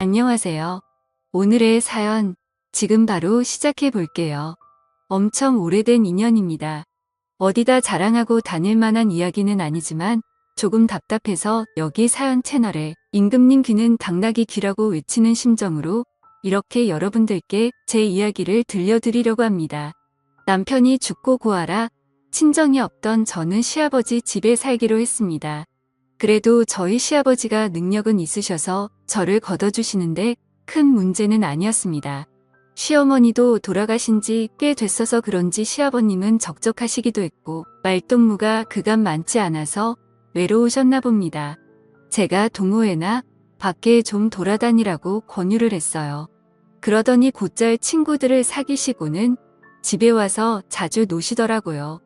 안녕하세요. 오늘의 사연, 지금 바로 시작해 볼게요. 엄청 오래된 인연입니다. 어디다 자랑하고 다닐 만한 이야기는 아니지만 조금 답답해서 여기 사연 채널에 임금님 귀는 당나귀 귀라고 외치는 심정으로 이렇게 여러분들께 제 이야기를 들려드리려고 합니다. 남편이 죽고 고아라 친정이 없던 저는 시아버지 집에 살기로 했습니다. 그래도 저희 시아버지가 능력은 있으셔서 저를 걷어주시는데 큰 문제는 아니었습니다. 시어머니도 돌아가신 지 꽤 됐어서 그런지 시아버님은 적적하시기도 했고 말동무가 그간 많지 않아서 외로우셨나 봅니다. 제가 동호회나 밖에 좀 돌아다니라고 권유를 했어요. 그러더니 곧잘 친구들을 사귀시고는 집에 와서 자주 노시더라고요.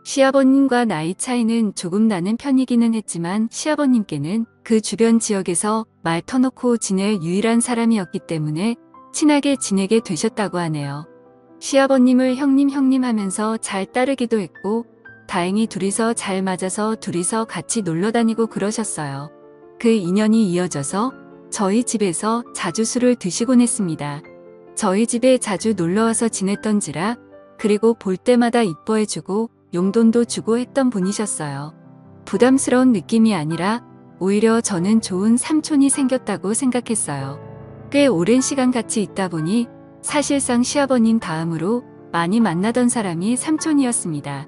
시아버님과 나이 차이는 조금 나는 편이기는 했지만 시아버님께는 그 주변 지역에서 말 터놓고 지낼 유일한 사람이었기 때문에 친하게 지내게 되셨다고 하네요. 시아버님을 형님 하면서 잘 따르기도 했고 다행히 둘이서 잘 맞아서 둘이서 같이 놀러 다니고 그러셨어요. 그 인연이 이어져서 저희 집에서 자주 술을 드시곤 했습니다. 저희 집에 자주 놀러와서 지냈던지라 그리고 볼 때마다 이뻐해주고 용돈도 주고 했던 분이셨어요. 부담스러운 느낌이 아니라 오히려 저는 좋은 삼촌이 생겼다고 생각했어요. 꽤 오랜 시간 같이 있다 보니 사실상 시아버님 다음으로 많이 만나던 사람이 삼촌이었습니다.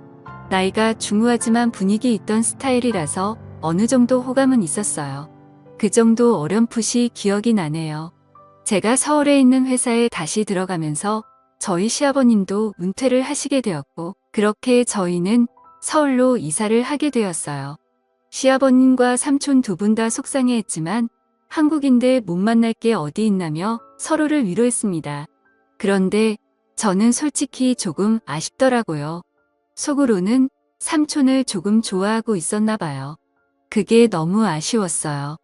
나이가 중후하지만 분위기 있던 스타일이라서 어느 정도 호감은 있었어요. 그 정도 어렴풋이 기억이 나네요. 제가 서울에 있는 회사에 다시 들어가면서 저희 시아버님도 은퇴를 하시게 되었고 그렇게 저희는 서울로 이사를 하게 되었어요. 시아버님과 삼촌 두 분 다 속상해했지만 한국인데 못 만날 게 어디 있나며 서로를 위로했습니다. 그런데 저는 솔직히 조금 아쉽더라고요. 속으로는 삼촌을 조금 좋아하고 있었나 봐요. 그게 너무 아쉬웠어요.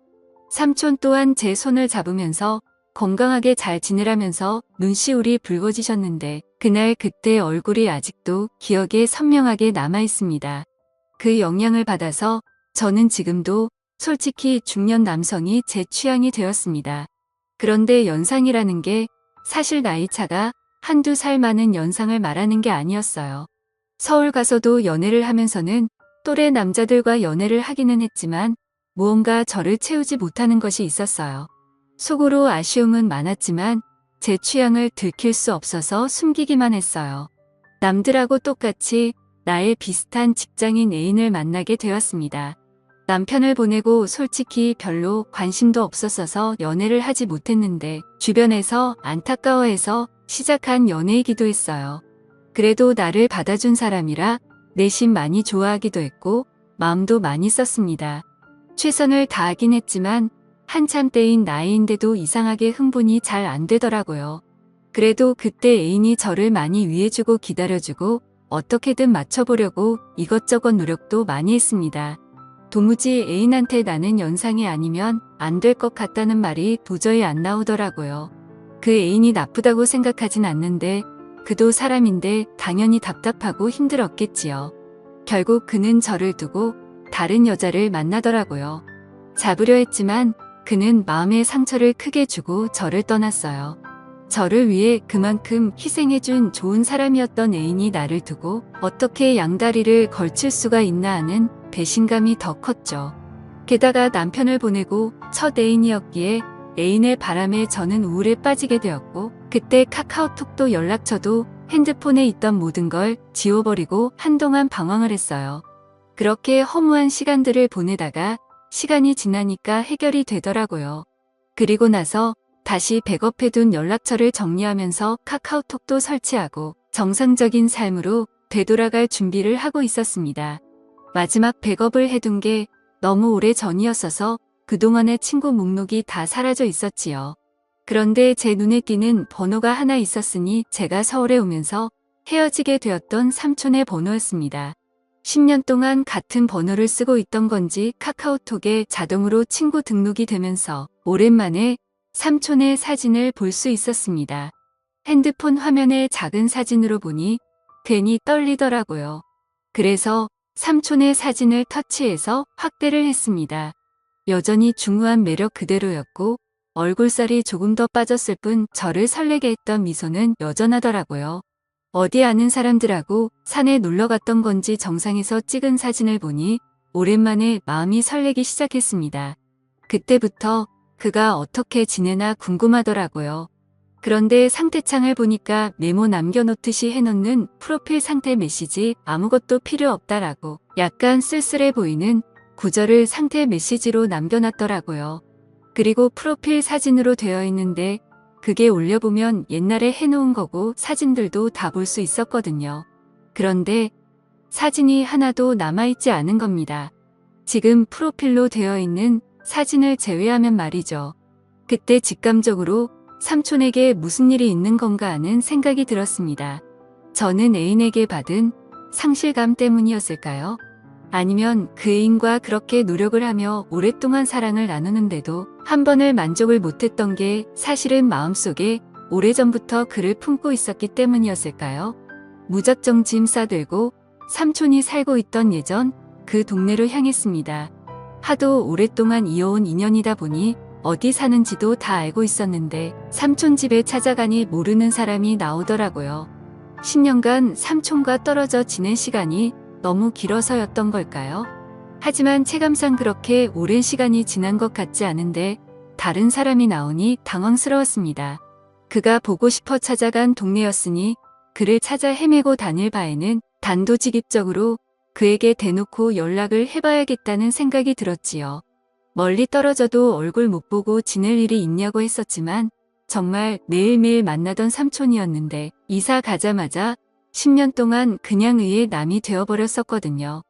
삼촌 또한 제 손을 잡으면서 건강하게 잘 지내라면서 눈시울이 붉어지셨는데 그날 그때 얼굴이 아직도 기억에 선명하게 남아 있습니다. 그 영향을 받아서 저는 지금도 솔직히 중년 남성이 제 취향이 되었습니다. 그런데 연상이라는 게 사실 나이차가 한두 살 많은 연상을 말하는 게 아니었어요. 서울 가서도 연애를 하면서는 또래 남자들과 연애를 하기는 했지만 무언가 저를 채우지 못하는 것이 있었어요. 속으로 아쉬움은 많았지만 제 취향을 들킬 수 없어서 숨기기만 했어요. 남들하고 똑같이 나의 비슷한 직장인 애인을 만나게 되었습니다. 남편을 보내고 솔직히 별로 관심도 없었어서 연애를 하지 못했는데 주변에서 안타까워해서 시작한 연애이기도 했어요. 그래도 나를 받아준 사람이라 내심 많이 좋아하기도 했고 마음도 많이 썼습니다. 최선을 다하긴 했지만 한참 때인 나이인데도 이상하게 흥분이 잘 안 되더라고요. 그래도 그때 애인이 저를 많이 위해주고 기다려주고 어떻게든 맞춰보려고 이것저것 노력도 많이 했습니다. 도무지 애인한테 나는 연상이 아니면 안 될 것 같다는 말이 도저히 안 나오더라고요. 그 애인이 나쁘다고 생각하진 않는데 그도 사람인데 당연히 답답하고 힘들었겠지요. 결국 그는 저를 두고 다른 여자를 만나더라고요. 잡으려 했지만 그는 마음의 상처를 크게 주고 저를 떠났어요. 저를 위해 그만큼 희생해준 좋은 사람이었던 애인이 나를 두고 어떻게 양다리를 걸칠 수가 있나 하는 배신감이 더 컸죠. 게다가 남편을 보내고 첫 애인이었기에 애인의 바람에 저는 우울에 빠지게 되었고 그때 카카오톡도 연락처도 핸드폰에 있던 모든 걸 지워버리고 한동안 방황을 했어요. 그렇게 허무한 시간들을 보내다가 시간이 지나니까 해결이 되더라고요. 그리고 나서 다시 백업해둔 연락처를 정리하면서 카카오톡도 설치하고 정상적인 삶으로 되돌아갈 준비를 하고 있었습니다. 마지막 백업을 해둔 게 너무 오래 전이었어서 그동안의 친구 목록이 다 사라져 있었지요. 그런데 제 눈에 띄는 번호가 하나 있었으니 제가 서울에 오면서 헤어지게 되었던 삼촌의 번호였습니다. 10년 동안 같은 번호를 쓰고 있던 건지 카카오톡에 자동으로 친구 등록이 되면서 오랜만에 삼촌의 사진을 볼 수 있었습니다. 핸드폰 화면의 작은 사진으로 보니 괜히 떨리더라고요. 그래서 삼촌의 사진을 터치해서 확대를 했습니다. 여전히 중후한 매력 그대로였고 얼굴살이 조금 더 빠졌을 뿐 저를 설레게 했던 미소는 여전하더라고요. 어디 아는 사람들하고 산에 놀러 갔던 건지 정상에서 찍은 사진을 보니 오랜만에 마음이 설레기 시작했습니다. 그때부터 그가 어떻게 지내나 궁금하더라고요. 그런데 상태창을 보니까 메모 남겨놓듯이 해놓는 프로필 상태 메시지 아무것도 필요 없다라고 약간 쓸쓸해 보이는 구절을 상태 메시지로 남겨놨더라고요. 그리고 프로필 사진으로 되어 있는데 그게 올려보면 옛날에 해놓은 거고 사진들도 다 볼 수 있었거든요. 그런데 사진이 하나도 남아있지 않은 겁니다. 지금 프로필로 되어 있는 사진을 제외하면 말이죠. 그때 직감적으로 삼촌에게 무슨 일이 있는 건가 하는 생각이 들었습니다. 저는 애인에게 받은 상실감 때문이었을까요? 아니면 그 애인과 그렇게 노력을 하며 오랫동안 사랑을 나누는데도 한 번을 만족을 못했던 게 사실은 마음속에 오래전부터 그를 품고 있었기 때문이었을까요? 무작정 짐 싸들고 삼촌이 살고 있던 예전 그 동네로 향했습니다. 하도 오랫동안 이어온 인연이다 보니 어디 사는지도 다 알고 있었는데 삼촌 집에 찾아가니 모르는 사람이 나오더라고요. 10년간 삼촌과 떨어져 지낸 시간이 너무 길어서였던 걸까요? 하지만 체감상 그렇게 오랜 시간이 지난 것 같지 않은데 다른 사람이 나오니 당황스러웠습니다. 그가 보고 싶어 찾아간 동네였으니 그를 찾아 헤매고 다닐 바에는 단도직입적으로 그에게 대놓고 연락을 해봐야겠다는 생각이 들었지요. 멀리 떨어져도 얼굴 못 보고 지낼 일이 있냐고 했었지만 정말 매일매일 만나던 삼촌이었는데 이사 가자마자 10년 동안 그냥 의의 남이 되어버렸었거든요.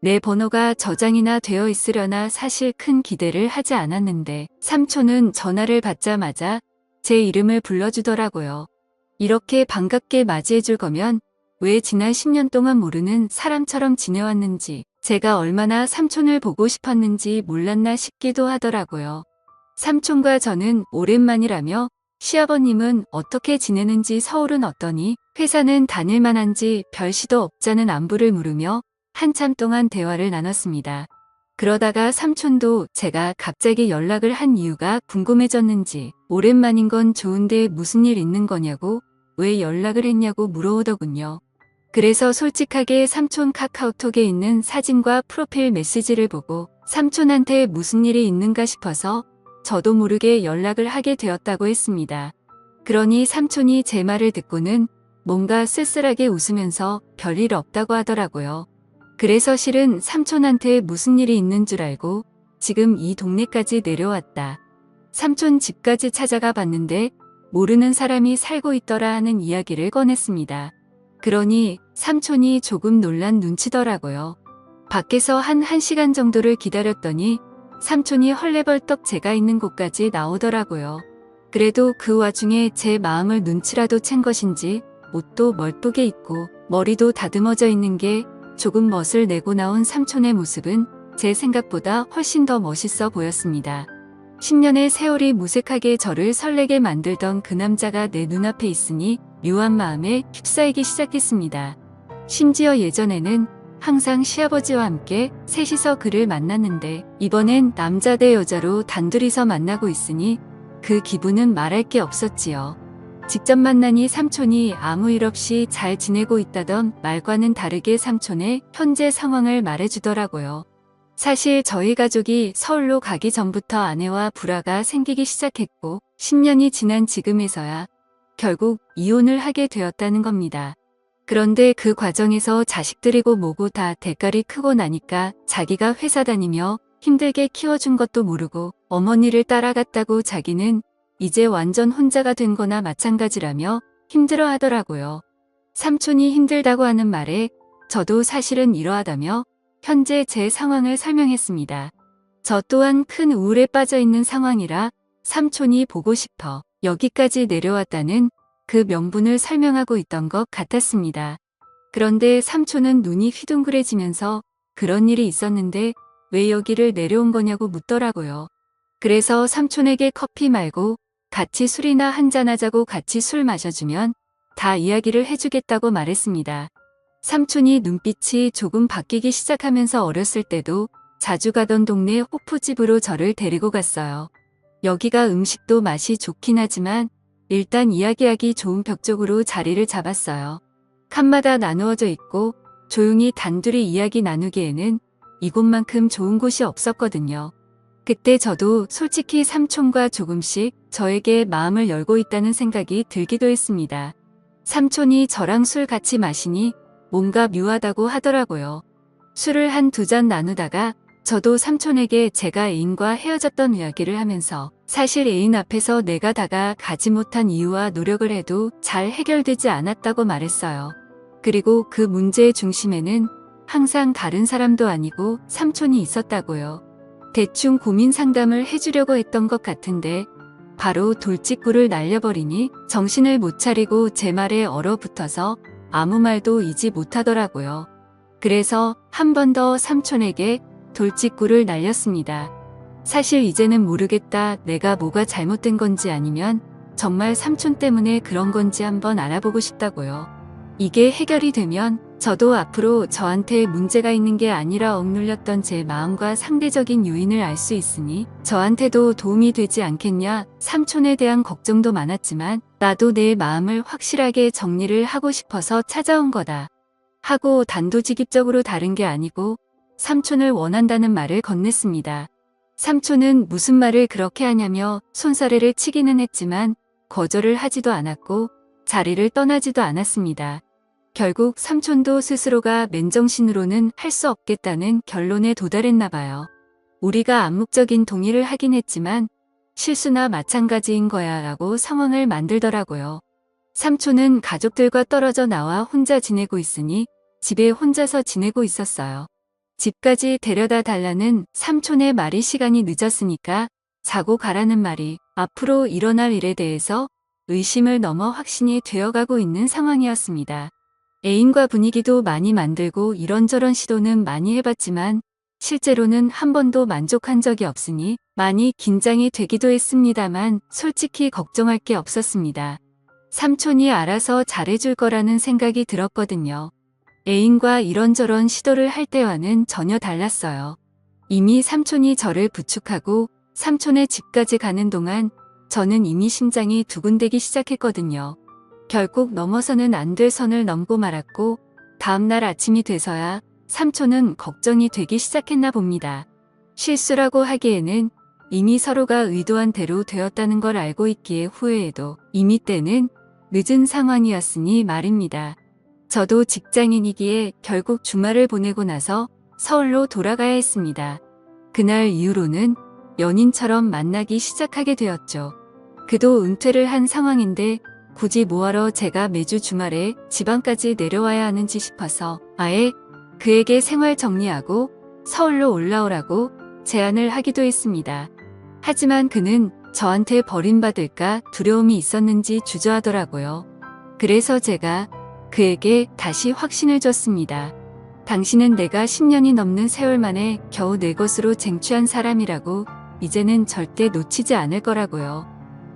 내 번호가 저장이나 되어 있으려나 사실 큰 기대를 하지 않았는데 삼촌은 전화를 받자마자 제 이름을 불러주더라고요. 이렇게 반갑게 맞이해줄 거면 왜 지난 10년 동안 모르는 사람처럼 지내왔는지 제가 얼마나 삼촌을 보고 싶었는지 몰랐나 싶기도 하더라고요. 삼촌과 저는 오랜만이라며 시아버님은 어떻게 지내는지 서울은 어떠니 회사는 다닐 만한지 별 시도 없자는 안부를 물으며 한참 동안 대화를 나눴습니다. 그러다가 삼촌도 제가 갑자기 연락을 한 이유가 궁금해졌는지 오랜만인 건 좋은데 무슨 일 있는 거냐고 왜 연락을 했냐고 물어오더군요. 그래서 솔직하게 삼촌 카카오톡에 있는 사진과 프로필 메시지를 보고 삼촌한테 무슨 일이 있는가 싶어서 저도 모르게 연락을 하게 되었다고 했습니다. 그러니 삼촌이 제 말을 듣고는 뭔가 쓸쓸하게 웃으면서 별일 없다고 하더라고요. 그래서 실은 삼촌한테 무슨 일이 있는 줄 알고 지금 이 동네까지 내려왔다. 삼촌 집까지 찾아가 봤는데 모르는 사람이 살고 있더라 하는 이야기를 꺼냈습니다. 그러니 삼촌이 조금 놀란 눈치더라고요. 밖에서 한 1시간 정도를 기다렸더니 삼촌이 헐레벌떡 제가 있는 곳까지 나오더라고요. 그래도 그 와중에 제 마음을 눈치라도 챈 것인지 옷도 멀쁘게 입고 머리도 다듬어져 있는 게 조금 멋을 내고 나온 삼촌의 모습은 제 생각보다 훨씬 더 멋있어 보였습니다. 10년의 세월이 무색하게 저를 설레게 만들던 그 남자가 내 눈앞에 있으니 묘한 마음에 휩싸이기 시작했습니다. 심지어 예전에는 항상 시아버지와 함께 셋이서 그를 만났는데 이번엔 남자 대 여자로 단둘이서 만나고 있으니 그 기분은 말할 게 없었지요. 직접 만나니 삼촌이 아무 일 없이 잘 지내고 있다던 말과는 다르게 삼촌의 현재 상황을 말해주더라고요. 사실 저희 가족이 서울로 가기 전부터 아내와 불화가 생기기 시작했고 10년이 지난 지금에서야 결국 이혼을 하게 되었다는 겁니다. 그런데 그 과정에서 자식들이고 뭐고 다 대가리 크고 나니까 자기가 회사 다니며 힘들게 키워준 것도 모르고 어머니를 따라갔다고 자기는 이제 완전 혼자가 된 거나 마찬가지라며 힘들어 하더라고요. 삼촌이 힘들다고 하는 말에 저도 사실은 이러하다며 현재 제 상황을 설명했습니다. 저 또한 큰 우울에 빠져 있는 상황이라 삼촌이 보고 싶어 여기까지 내려왔다는 그 명분을 설명하고 있던 것 같았습니다. 그런데 삼촌은 눈이 휘둥그레지면서 그런 일이 있었는데 왜 여기를 내려온 거냐고 묻더라고요. 그래서 삼촌에게 커피 말고 같이 술이나 한잔하자고 같이 술 마셔주면 다 이야기를 해주겠다고 말했습니다. 삼촌이 눈빛이 조금 바뀌기 시작하면서 어렸을 때도 자주 가던 동네 호프집으로 저를 데리고 갔어요. 여기가 음식도 맛이 좋긴 하지만 일단 이야기하기 좋은 벽 쪽으로 자리를 잡았어요. 칸마다 나누어져 있고 조용히 단둘이 이야기 나누기에는 이곳만큼 좋은 곳이 없었거든요. 그때 저도 솔직히 삼촌과 조금씩 저에게 마음을 열고 있다는 생각이 들기도 했습니다. 삼촌이 저랑 술 같이 마시니 뭔가 묘하다고 하더라고요. 술을 한 두 잔 나누다가 저도 삼촌에게 제가 애인과 헤어졌던 이야기를 하면서 사실 애인 앞에서 내가 다가가지 못한 이유와 노력을 해도 잘 해결되지 않았다고 말했어요. 그리고 그 문제의 중심에는 항상 다른 사람도 아니고 삼촌이 있었다고요. 대충 고민 상담을 해주려고 했던 것 같은데 바로 돌직구를 날려버리니 정신을 못 차리고 제 말에 얼어붙어서 아무 말도 이지 못하더라고요. 그래서 한 번 더 삼촌에게 돌직구를 날렸습니다. 사실 이제는 모르겠다. 내가 뭐가 잘못된 건지 아니면 정말 삼촌 때문에 그런 건지 한번 알아보고 싶다고요. 이게 해결이 되면 저도 앞으로 저한테 문제가 있는 게 아니라 억눌렸던 제 마음과 상대적인 요인을 알 수 있으니 저한테도 도움이 되지 않겠냐. 삼촌에 대한 걱정도 많았지만 나도 내 마음을 확실하게 정리를 하고 싶어서 찾아온 거다 하고 단도직입적으로 다른 게 아니고 삼촌을 원한다는 말을 건넸습니다. 삼촌은 무슨 말을 그렇게 하냐며 손사래를 치기는 했지만 거절을 하지도 않았고 자리를 떠나지도 않았습니다. 결국 삼촌도 스스로가 맨정신으로는 할 수 없겠다는 결론에 도달했나 봐요. 우리가 암묵적인 동의를 하긴 했지만 실수나 마찬가지인 거야 라고 상황을 만들더라고요. 삼촌은 가족들과 떨어져 나와 혼자 지내고 있으니 집에 혼자서 지내고 있었어요. 집까지 데려다 달라는 삼촌의 말이 시간이 늦었으니까 자고 가라는 말이 앞으로 일어날 일에 대해서 의심을 넘어 확신이 되어가고 있는 상황이었습니다. 애인과 분위기도 많이 만들고 이런저런 시도는 많이 해봤지만 실제로는 한 번도 만족한 적이 없으니 많이 긴장이 되기도 했습니다만 솔직히 걱정할 게 없었습니다. 삼촌이 알아서 잘해줄 거라는 생각이 들었거든요. 애인과 이런저런 시도를 할 때와는 전혀 달랐어요. 이미 삼촌이 저를 부축하고 삼촌의 집까지 가는 동안 저는 이미 심장이 두근대기 시작했거든요. 결국 넘어서는 안 될 선을 넘고 말았고 다음날 아침이 돼서야 삼촌은 걱정이 되기 시작했나 봅니다. 실수라고 하기에는 이미 서로가 의도한 대로 되었다는 걸 알고 있기에 후회해도 이미 때는 늦은 상황이었으니 말입니다. 저도 직장인이기에 결국 주말을 보내고 나서 서울로 돌아가야 했습니다. 그날 이후로는 연인처럼 만나기 시작하게 되었죠. 그도 은퇴를 한 상황인데 굳이 뭐하러 제가 매주 주말에 지방까지 내려와야 하는지 싶어서 아예 그에게 생활 정리하고 서울로 올라오라고 제안을 하기도 했습니다. 하지만 그는 저한테 버림받을까 두려움이 있었는지 주저하더라고요. 그래서 제가 그에게 다시 확신을 줬습니다. 당신은 내가 10년이 넘는 세월 만에 겨우 내 것으로 쟁취한 사람이라고 이제는 절대 놓치지 않을 거라고요.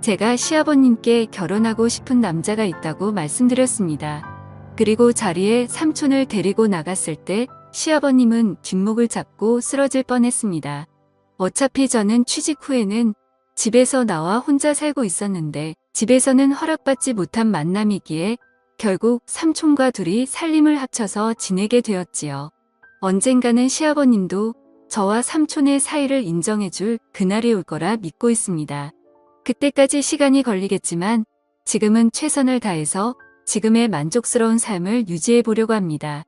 제가 시아버님께 결혼하고 싶은 남자가 있다고 말씀드렸습니다. 그리고 자리에 삼촌을 데리고 나갔을 때 시아버님은 뒷목을 잡고 쓰러질 뻔했습니다. 어차피 저는 취직 후에는 집에서 나와 혼자 살고 있었는데 집에서는 허락받지 못한 만남이기에 결국 삼촌과 둘이 살림을 합쳐서 지내게 되었지요. 언젠가는 시아버님도 저와 삼촌의 사이를 인정해줄 그날이 올 거라 믿고 있습니다. 그때까지 시간이 걸리겠지만 지금은 최선을 다해서 지금의 만족스러운 삶을 유지해 보려고 합니다.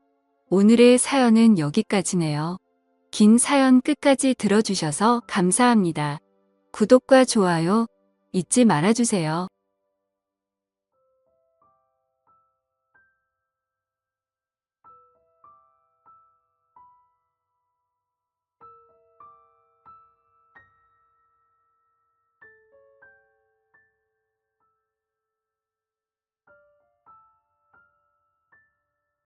오늘의 사연은 여기까지네요. 긴 사연 끝까지 들어주셔서 감사합니다. 구독과 좋아요 잊지 말아주세요.